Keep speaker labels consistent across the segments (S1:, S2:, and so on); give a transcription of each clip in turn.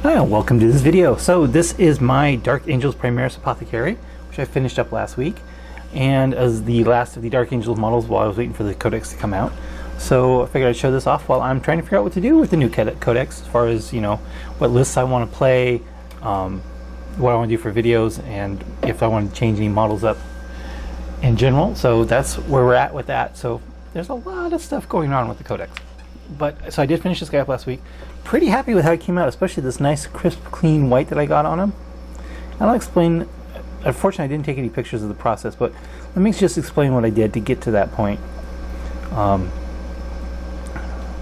S1: Hi, and welcome to this video. So this is my Dark Angels Primaris Apothecary, which I finished up last week, and as the last of the Dark Angels models while I was waiting for the codex to come out. So I figured I'd show this off while I'm trying to figure out what to do with the new codex, as far as, you know, what lists I want to play, what I want to do for videos, and if I want to change any models up in general. So that's where we're at with that. So there's a lot of stuff going on with the codex. But so I did finish this guy up last week. Pretty happy with how it came out, especially this nice crisp clean white that I got on him. And I'll explain. Unfortunately, I didn't take any pictures of the process, but let me just explain what I did to get to that point.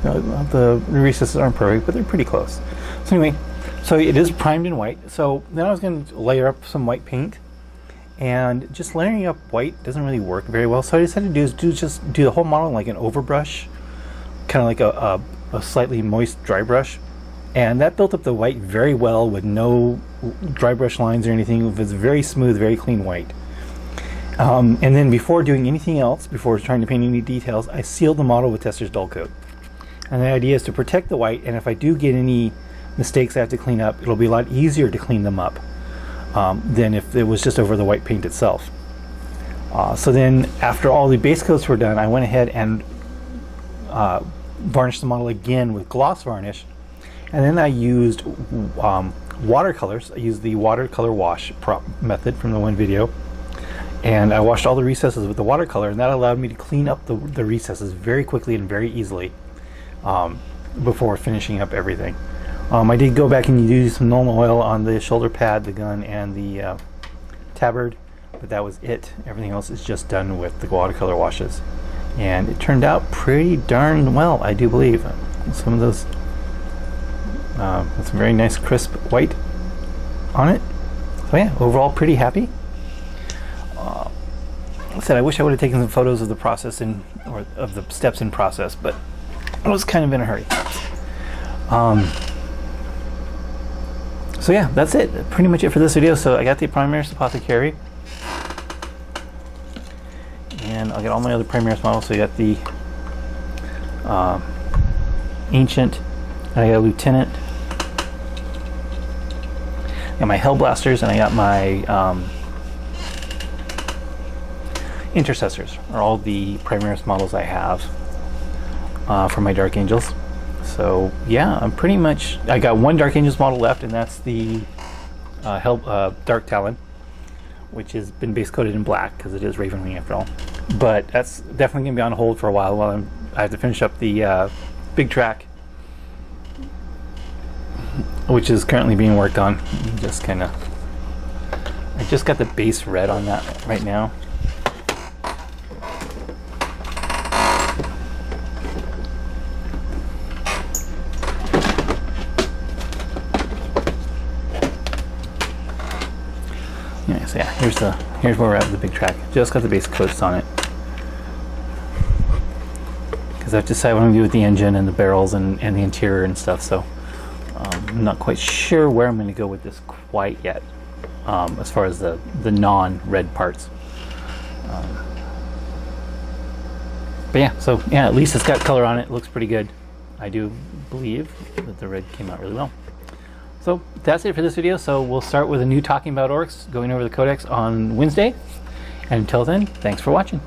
S1: The recesses aren't perfect, but they're pretty close. So anyway, so it is primed in white. So then I was going to layer up some white paint, and just layering up white doesn't really work very well. So I decided to just do the whole model like an overbrush, kind of like a slightly moist dry brush, and that built up the white very well with no dry brush lines or anything. It was very smooth, very clean white. And then before doing anything else, before trying to paint any details, I sealed the model with Tester's Dull Coat. And the idea is to protect the white, and if I do get any mistakes I have to clean up, it'll be a lot easier to clean them up than if it was just over the white paint itself. So then after all the base coats were done, I went ahead and varnished the model again with gloss varnish, and then I used watercolors. I used the watercolor wash method from the one video, and I washed all the recesses with the watercolor, and that allowed me to clean up the recesses very quickly and very easily before finishing up everything. I did go back and use some Nuln oil on the shoulder pad, the gun, and the tabard, but that was it. Everything else is just done with the watercolor washes. And it turned out pretty darn well, I do believe. Some of those, with some very nice crisp white on it. So yeah, overall pretty happy. Like I said, I wish I would have taken some photos of the process or of the steps in process, but I was kind of in a hurry. So yeah, that's it. Pretty much it for this video. So I got the Primaris Apothecary, and I'll get all my other Primaris models. So you got the Ancient, and I got a Lieutenant. I got my Hellblasters, and I got my Intercessors, are all the Primaris models I have for my Dark Angels. So yeah, I'm pretty much, I got one Dark Angels model left, and that's the Dark Talon, which has been base coated in black because it is Ravenwing after all. But that's definitely going to be on hold for a while I have to finish up the big track, which is currently being worked on. Just kind of, I just got the base red on that right now. Yeah, so yeah, here's where we're at with the big track. Just got the base coats on it, because I have to decide what I'm going to do with the engine and the barrels and the interior and stuff. So I'm not quite sure where I'm going to go with this quite yet, as far as the non-red parts. But yeah, so yeah, at least it's got color on it. It looks pretty good. I do believe that the red came out really well. So that's it for this video. So we'll start with a new Talking About Orcs, going over the codex on Wednesday. And until then, thanks for watching.